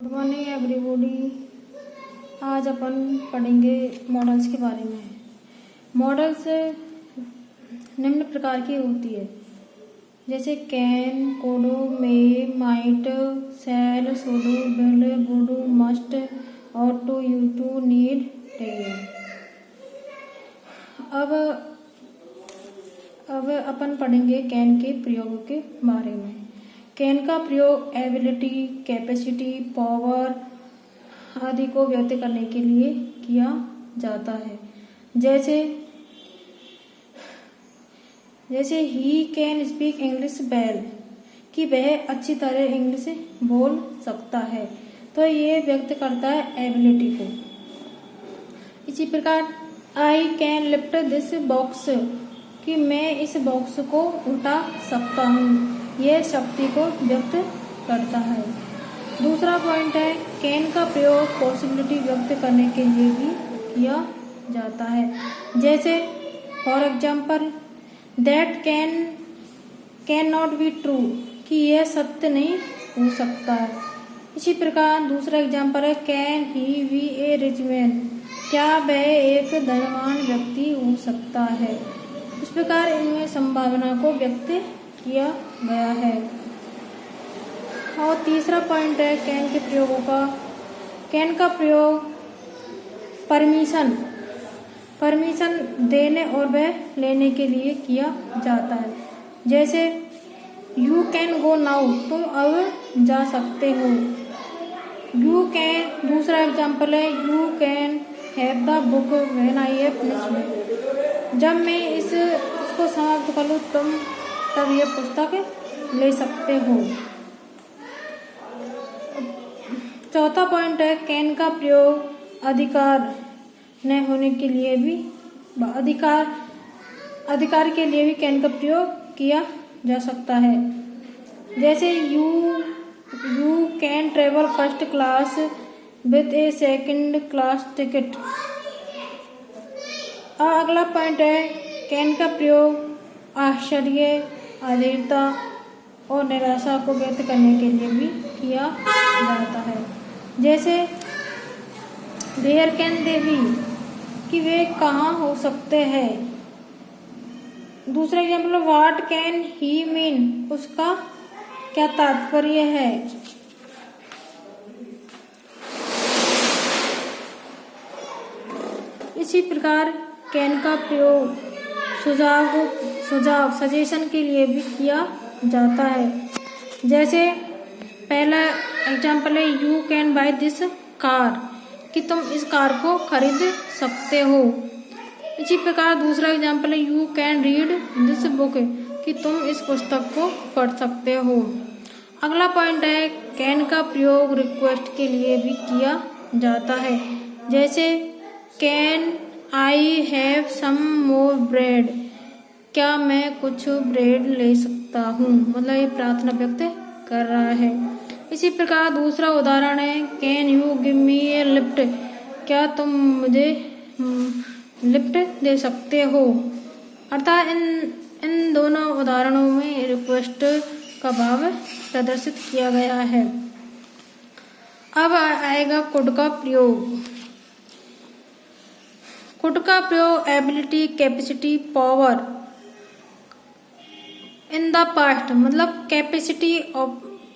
Good morning everybody. आज अपन पढ़ेंगे models के बारे में। मॉडल्स निम्न प्रकार की होती है, जैसे can, could, may, might, shall, should, will, would, must, ought to, used to, need, dare. अब अपन पढ़ेंगे कैन के प्रयोग के बारे में। कैन का प्रयोग एबिलिटी, कैपेसिटी, पावर आदि को व्यक्त करने के लिए किया जाता है। जैसे he can speak English well, कि वह अच्छी तरह इंग्लिश बोल सकता है, तो ये व्यक्त करता है एबिलिटी को। इसी प्रकार I can lift this box, कि मैं इस बॉक्स को उठा सकता हूँ, यह शक्ति को व्यक्त करता है। दूसरा पॉइंट है, कैन का प्रयोग पॉसिबिलिटी व्यक्त करने के लिए भी किया जाता है। जैसे for example that can not be true, कि यह सत्य नहीं हो सकता है। इसी प्रकार दूसरा एग्जाम्पल है, can he be a rich man, क्या वह एक धनवान व्यक्ति हो सकता है। इस प्रकार इनमें संभावना को व्यक्त किया गया है। और तीसरा पॉइंट है कैन के प्रयोगों का। कैन का प्रयोग परमिशन देने और वह लेने के लिए किया जाता है। जैसे यू कैन गो नाउ, तुम अब जा सकते हो। यू कैन, दूसरा एग्जाम्पल है, you can have the book when I have finished, जब मैं इसको समाप्त कर लूँ तुम तब यह पुस्तक ले सकते हो। चौथा पॉइंट है, कैन का प्रयोग अधिकार न होने के लिए भी अधिकार के लिए भी कैन का प्रयोग किया जा सकता है। जैसे you can travel first class with A second class ticket. अगला पॉइंट है, कैन का प्रयोग आश्चर्य, अधीरता और निराशा को व्यक्त करने के लिए भी किया जाता है। जैसे वेयर कैन दे बी, कि वे कहाँ हो सकते हैं। दूसरा example, what can he mean, उसका क्या तात्पर्य है। इसी प्रकार कैन का प्रयोग सजेशन के लिए भी किया जाता है। जैसे पहला एग्जाम्पल है, you can by this car, कि तुम इस कार को खरीद सकते हो। इसी प्रकार दूसरा एग्जाम्पल है, you can read this book, कि तुम इस पुस्तक को पढ़ सकते हो। अगला पॉइंट है, कैन का प्रयोग रिक्वेस्ट के लिए भी किया जाता है। जैसे can I have some more bread, क्या मैं कुछ ब्रेड ले सकता हूँ, मतलब ये प्रार्थना व्यक्त कर रहा है। इसी प्रकार दूसरा उदाहरण है, can you give me A lift, क्या तुम मुझे लिफ्ट दे सकते हो। अर्थात इन दोनों उदाहरणों में रिक्वेस्ट का भाव प्रदर्शित किया गया है। अब आएगा कुड का प्रयोग। कुड का प्रयोग ability, capacity, power in the past, मतलब कैपेसिटी और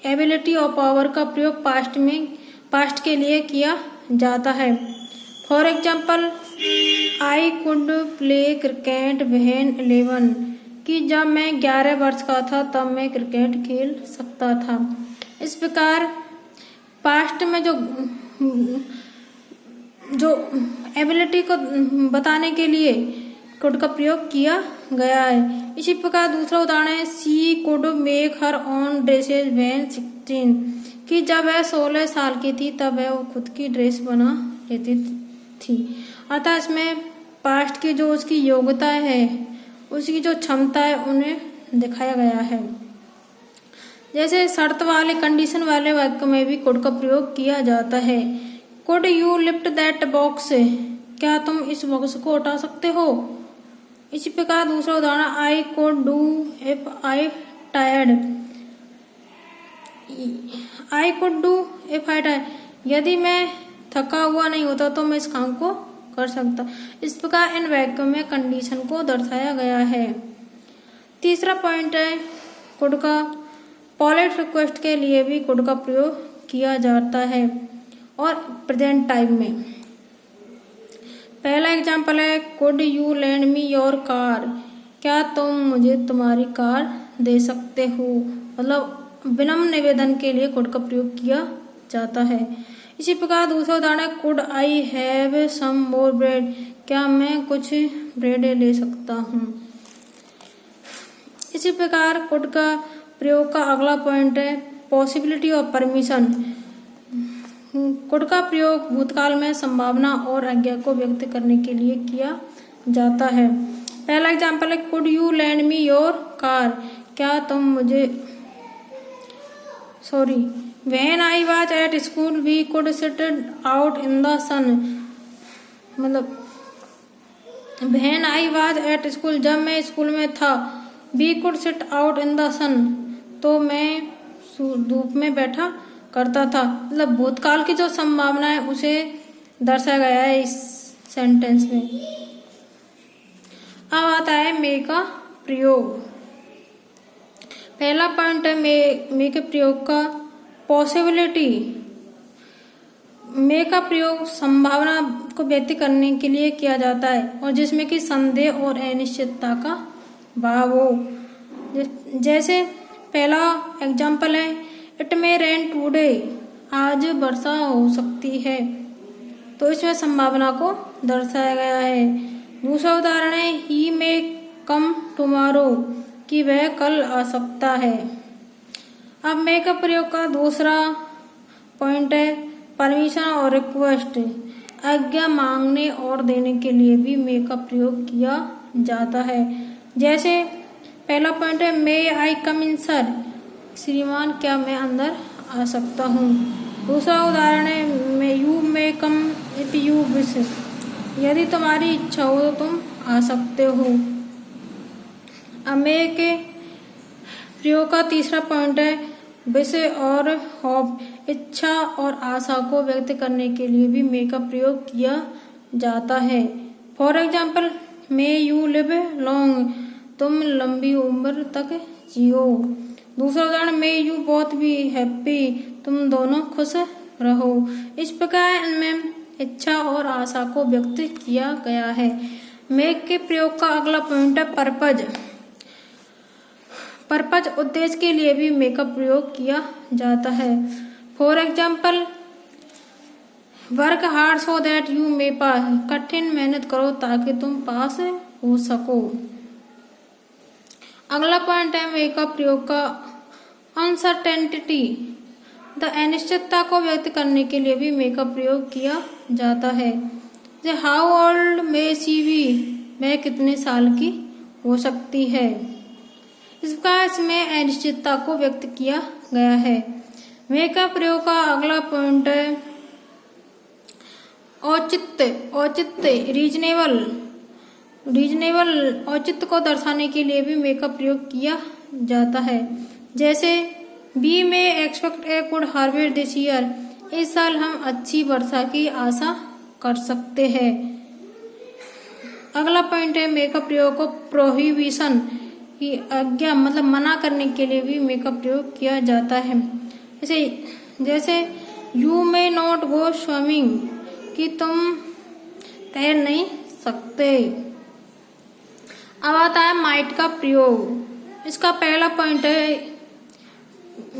एबिलिटी और पावर का प्रयोग पास्ट के लिए किया जाता है। For example I could play cricket when 11, कि जब मैं 11 वर्ष का था तब मैं क्रिकेट खेल सकता था। इस प्रकार पास्ट में जो एबिलिटी को बताने के लिए कुड का प्रयोग किया गया है। इसी प्रकार दूसरा उदाहरण है, she could make her own dresses when 16, कि जब वह 16 साल की थी तब वह खुद की ड्रेस बना लेती थी। अतः इसमें पास्ट की जो उसकी योग्यता है, उसकी जो क्षमता है, उन्हें दिखाया गया है। जैसे शर्त वाले, कंडीशन वाले वाक्य में भी कुड का प्रयोग किया जाता है। Could you lift that box, क्या तुम इस बॉक्स को उठा सकते हो। इसी प्रकार दूसरा उदाहरण, I could do if I tired, I could do if I time, यदि मैं थका हुआ नहीं होता तो मैं इस काम को कर सकता। इस प्रकार इन वाक्यों में कंडीशन को दर्शाया गया है। तीसरा पॉइंट है कुड का। पोलाइट रिक्वेस्ट के लिए भी कुड का प्रयोग किया जाता है और प्रेजेंट टाइम में। पहला एग्जाम्पल है could you lend me your car, क्या तुम मुझे तुम्हारी कार दे सकते हो, मतलब विनम्र निवेदन के लिए कुड का प्रयोग किया जाता है। इसी प्रकार दूसरा उदाहरण है could I have some more bread, क्या मैं कुछ ब्रेड ले सकता हूँ। इसी प्रकार कुड का प्रयोग का अगला पॉइंट है पॉसिबिलिटी और परमिशन। कुड का प्रयोग भूतकाल में संभावना और आज्ञा को व्यक्त करने के लिए किया जाता है। पहला एग्जाम्पल है could you lend me your car, क्या तुम मुझे when I was at school we could sit out in the sun, मतलब when I was at school, जब मैं स्कूल में था, we could sit out in the sun, तो मैं धूप में बैठा करता था, मतलब भूतकाल की जो संभावना है उसे दर्शाया गया है इस सेंटेंस में। अब आता है मे का प्रयोग। पहला पॉइंट है मे के प्रयोग का पॉसिबिलिटी। मे का प्रयोग संभावना को व्यक्त करने के लिए किया जाता है और जिसमें कि संदेह और अनिश्चितता का भाव हो। जैसे पहला एग्जाम्पल है इट मे रेन टुडे, आज वर्षा हो सकती है, तो इसमें संभावना को दर्शाया गया है। दूसरा उदाहरण है ही मे कम टुमारो, कि वह कल आ सकता है। अब मे का प्रयोग का दूसरा पॉइंट है परमिशन और रिक्वेस्ट। आज्ञा मांगने और देने के लिए भी मे का प्रयोग किया जाता है। जैसे पहला पॉइंट है मे आई कम इन सर, श्रीमान क्या मैं अंदर आ सकता हूँ। दूसरा उदाहरण है may you may come if you wish, यदि तुम्हारी इच्छा हो तो तुम आ सकते हो। अब मे के प्रयोग का तीसरा पॉइंट है विश और होप। इच्छा और आशा को व्यक्त करने के लिए भी मे का प्रयोग किया जाता है। For example may you live long, तुम लंबी उम्र तक जियो। दूसरा उदाहरण may you both be happy, तुम दोनों खुश रहो। इस प्रकार इनमें इच्छा और आशा को व्यक्त किया गया है। मे के प्रयोग का अगला पॉइंट है पर्पज। पर्पज उद्देश्य के लिए भी मे का प्रयोग किया जाता है। For example work hard so that you may pass, कठिन मेहनत करो ताकि तुम पास हो सको। अगला पॉइंट है मे का प्रयोग का अनसर्टेनिटी। द अनिश्चितता को व्यक्त करने के लिए भी मे का प्रयोग किया जाता है। जैसे how old may she be, वह कितने साल की हो सकती है। इस प्रकार इसमें अनिश्चितता को व्यक्त किया गया है। मे का प्रयोग का अगला पॉइंट है औचित्य। औचित्य रीजनेबल औचित्य को दर्शाने के लिए भी मे का प्रयोग किया जाता है। जैसे we may expect a good harvest this year, इस साल हम अच्छी वर्षा की आशा कर सकते हैं। अगला पॉइंट है मे का प्रयोग को प्रोहिबिशन की आज्ञा, मतलब मना करने के लिए भी मे का प्रयोग किया जाता है। जैसे you may not go swimming, कि तुम तैर नहीं सकते। अब आता है माइट का प्रयोग। इसका पहला पॉइंट है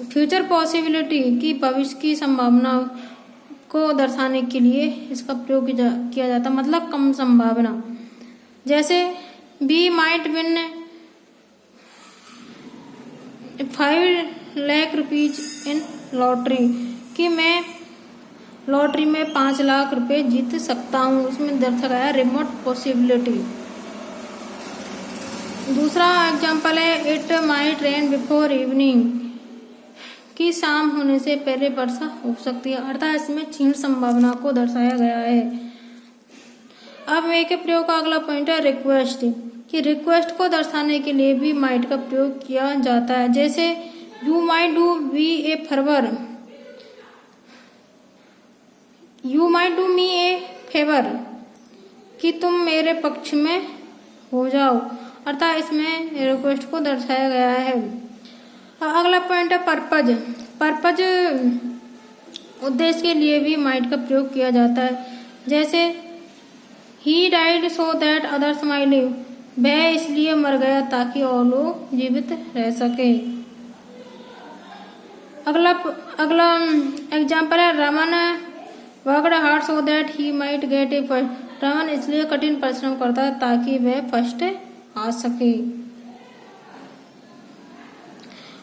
फ्यूचर पॉसिबिलिटी, की भविष्य की संभावना को दर्शाने के लिए इसका प्रयोग किया जाता, मतलब कम संभावना। जैसे we might win 5 lakh rupees in lottery, कि मैं लॉटरी में 5 लाख रुपए जीत सकता हूँ। इसमें दर्शाया गया रिमोट पॉसिबिलिटी। दूसरा एग्जाम्पल है it might rain before evening, कि शाम होने से पहले वर्षा हो सकती है, अर्थात इसमें क्षीण संभावना को दर्शाया गया है। अब मे के प्रयोग का अगला पॉइंट है रिक्वेस्ट, कि रिक्वेस्ट को दर्शाने के लिए भी माइट का प्रयोग किया जाता है। जैसे you might do be a favour, you might do me a favour, कि तुम मेरे पक्ष में हो जाओ, अर्थात इसमें रिक्वेस्ट को दर्शाया गया है। अगला पॉइंट है पर्पज। पर्पज उद्देश्य के लिए भी माइट का प्रयोग किया जाता है, जैसे he died so that others might live, वह इसलिए मर गया ताकि और लोग जीवित रह सके। अगला एग्जाम्पल है Raman worked hard so that he might get A first, Raman इसलिए कठिन परिश्रम करता है ताकि वह फर्स्ट आ सके।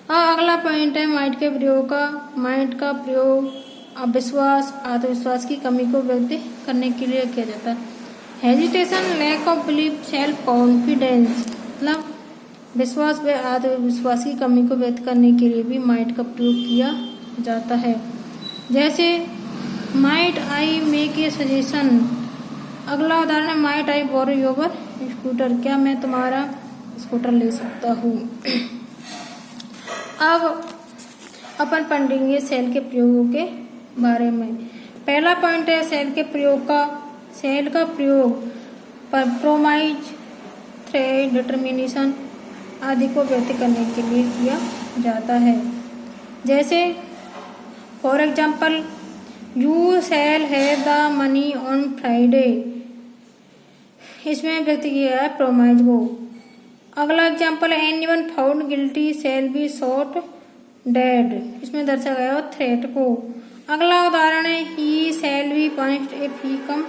अगला पॉइंट है माइट के प्रयोग का। माइट का प्रयोग अविश्वास आत्मविश्वास की कमी को व्यक्त करने के लिए किया जाता है। Hesitation, lack of belief, self confidence, मतलब विश्वास व आत्मविश्वास की कमी को व्यक्त करने के लिए भी माइट का प्रयोग किया जाता है। जैसे might I make a suggestion. अगला उदाहरण है might I borrow your scooter, क्या मैं तुम्हारा स्कूटर ले सकता हूँ। अब अपन पढ़ेंगे सेल के प्रयोगों के बारे में। पहला पॉइंट है सेल के प्रयोग का। सेल का प्रयोग प्रोमाइज, थ्रेड, डिटर्मिनेशन आदि को व्यक्त करने के लिए किया जाता है। जैसे for example you shall have the money on Friday, इसमें व्यक्त किया है प्रोमाइज को। अगला एग्जाम्पल है anyone found guilty shall be shot dead, इसमें दर्शाया गया है थ्रेट को। अगला उदाहरण है he shall be punished if he come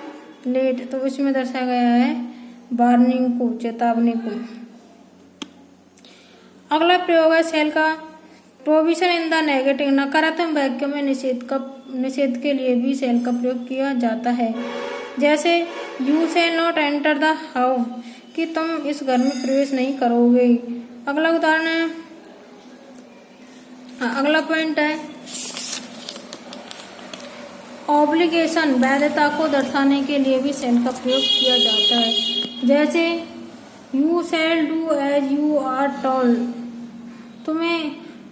late, तो इसमें दर्शाया गया है वार्निंग को, चेतावनी को। अगला प्रयोग है सेल का प्रोविजन इन द नेगेटिव, नकारात्मक वाक्यों में निषेध के लिए भी सेल का प्रयोग किया जाता है। जैसे you shall not enter the house, कि तुम इस घर में प्रवेश नहीं करोगे। अगला उदाहरण है अगला पॉइंट है ऑब्लिगेशन, वैधता को दर्शाने के लिए भी सेल का प्रयोग किया जाता है। जैसे you shall do as you are told,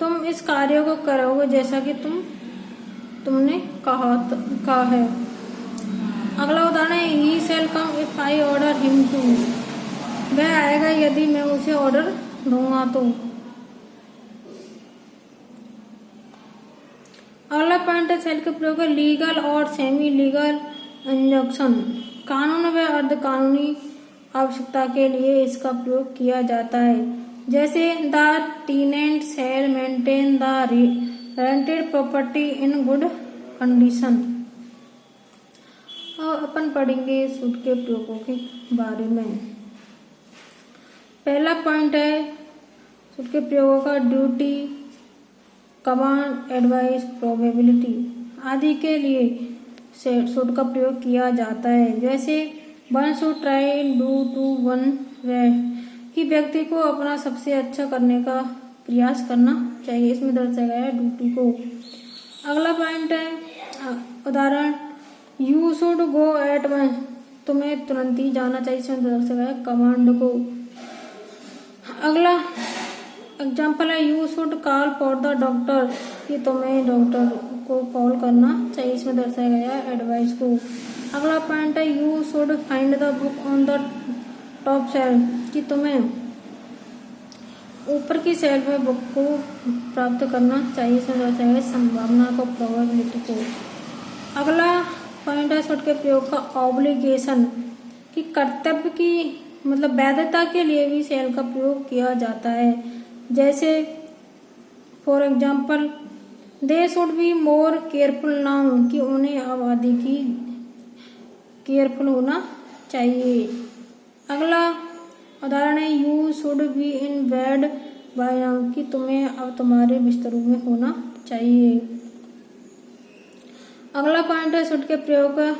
तुम इस कार्य को करोगे जैसा कि तुमने कहा है। अगला उदाहरण है he shall come if I order him to, वह आएगा यदि मैं उसे ऑर्डर दूंगा तो। अगला पॉइंट है सेल के प्रयोग है लीगल और सेमी लीगल इंजंक्शन, कानून व अर्ध कानूनी आवश्यकता के लिए इसका प्रयोग किया जाता है। जैसे the tenant shall maintain the rented property in good condition. और अपन पढ़ेंगे सूट के प्रयोगों के बारे में। पहला पॉइंट है सूट के प्रयोगों का ड्यूटी, कमांड, एडवाइस, प्रोबेबिलिटी आदि के लिए सूट का प्रयोग किया जाता है। जैसे one should try do to one best, कि व्यक्ति को अपना सबसे अच्छा करने का प्रयास करना चाहिए, इसमें दर्शाया गया है ड्यूटी को। अगला पॉइंट है उदाहरण you should go at one, तुम्हें तुरंत ही जाना चाहिए, इसमें दर्शाया गया है कमांड को। अगला एग्जाम्पल है you should call for the doctor, कि तुम्हें डॉक्टर को कॉल करना चाहिए, इसमें दर्शाया गया है एडवाइस को। अगला पॉइंट है you should find the book on the top shelf, कि तुम्हें ऊपर की शेल्फ में बुक को प्राप्त करना चाहिए, इसमें दर्शाया गया संभावना को, प्रोबेबिलिटी को। अगला पॉइंट है सूट के प्रयोग का ऑब्लिगेशन, कि कर्तव्य की मतलब वैधता के लिए भी सेल का प्रयोग किया जाता है। जैसे for example they should be more careful now, कि उन्हें अब आदि की केयरफुल होना चाहिए। अगला उदाहरण है you should be in bed by now, कि तुम्हें अब तुम्हारे बिस्तरों में होना चाहिए। अगला पॉइंट है सूट के प्रयोग का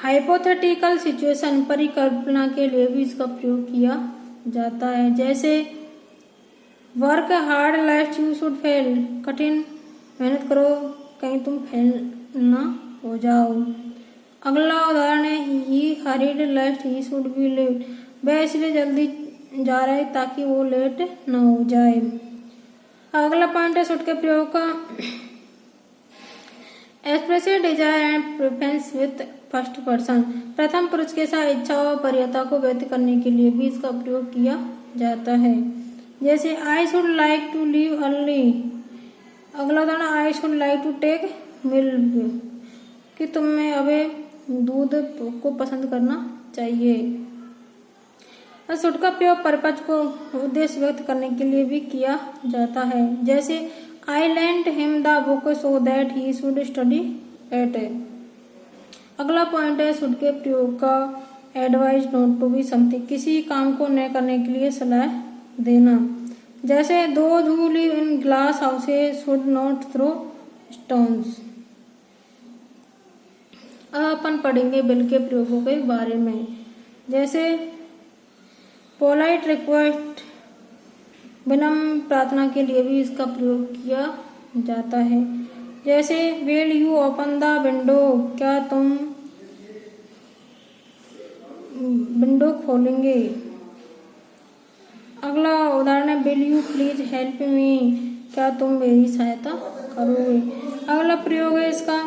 हाइपोथेटिकल सिचुएशन, परिकल्पना के लिए भी इसका प्रयोग किया जाता है। जैसे work hard लेस्ट you should fail, कठिन मेहनत करो कहीं तुम फेल ना हो जाओ। अगला उदाहरण है he hurried lest he should be late, वह इसलिए जल्दी जा रहा है ताकि वो लेट न हो जाए। अगला पॉइंट है सूट के प्रयोग का express desire and preference with first person, प्रथम पुरुष के साथ इच्छा और वरीयता को व्यक्त करने के लिए भी इसका प्रयोग किया जाता है। जैसे I should like to leave early, अगला उदाहरण I should like to take milk, कि तुम्हें अभी दूध को पसंद करना चाहिए। शुड का प्रयोग परपज को उद्देश्य व्यक्त करने के लिए भी किया जाता है। जैसे I lent him the book so that he should study it. अगला पॉइंट है शुड के प्रयोग का advise not to be something, किसी काम को न करने के लिए सलाह देना। जैसे those who live in glass houses should not throw stones. अब अपन पढ़ेंगे विल के प्रयोगों के बारे में। जैसे पोलाइट रिक्वेस्ट, विनम्र प्रार्थना के लिए भी इसका प्रयोग किया जाता है। जैसे will you open the window, क्या तुम विंडो खोलेंगे। अगला उदाहरण है will you please help me, क्या तुम मेरी सहायता करोगे। अगला प्रयोग है इसका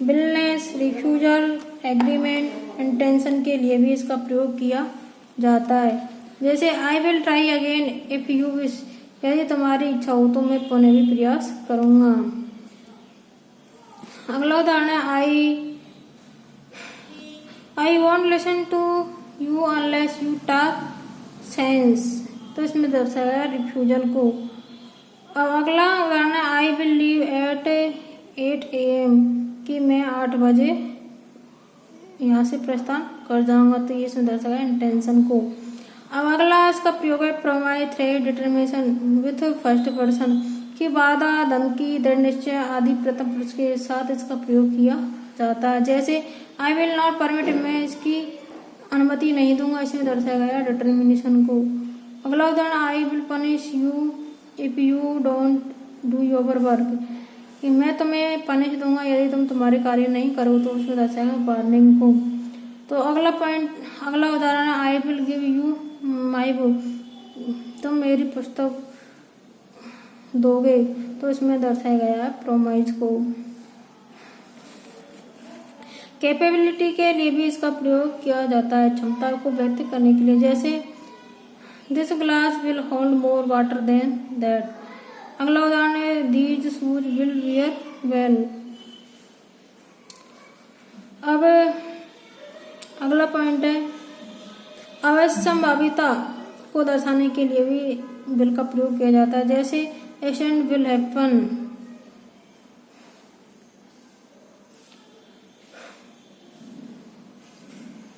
विलनेस, रिफ्यूजल, एग्रीमेंट, इंटेंशन के लिए भी इसका प्रयोग किया जाता है। जैसे I will try again if you wish, यदि तुम्हारी इच्छा हो तो मैं पुनः भी प्रयास करूंगा। अगला उदाहरण है I won't listen to you unless you talk sense, तो इसमें दर्शाया रिफ्यूजल को। अब अगला उदाहरण है I will leave at 8 AM, कि मैं 8 बजे यहाँ से प्रस्थान कर जाऊंगा, तो ये इसमें दर्शाया इंटेंशन को। अब अगला इसका प्रयोग है promise, threat, determination with first person, कि वादा, धमकी, दृढ़ निश्चय आदि प्रथम पुरुष के साथ इसका प्रयोग किया जाता है। जैसे आई विल नॉट परमिट, मैं इसकी अनुमति नहीं दूंगा, इसमें दर्शाया गया डिटर्मिनेशन को। अगला उदाहरण I will punish you if you don't do your work, कि मैं तुम्हें पनिश दूंगा यदि तुम तुम्हारे कार्य नहीं करो, तो उसमें दर्शाएगा वार्निंग को। तो अगला उदाहरण है I will give you my book, तुम मेरी पुस्तक दोगे, तो इसमें दर्शाया गया है प्रोमाइज को। कैपेबिलिटी के लिए भी इसका प्रयोग किया जाता है, क्षमता को व्यक्त करने के लिए। जैसे this glass will hold more water than that. अगला उदाहरण है these shoes will wear well. अब अगला पॉइंट है अवश्यंभाविता को दर्शाने के लिए भी विल का प्रयोग किया जाता है। जैसे एक्शन विल हैपन,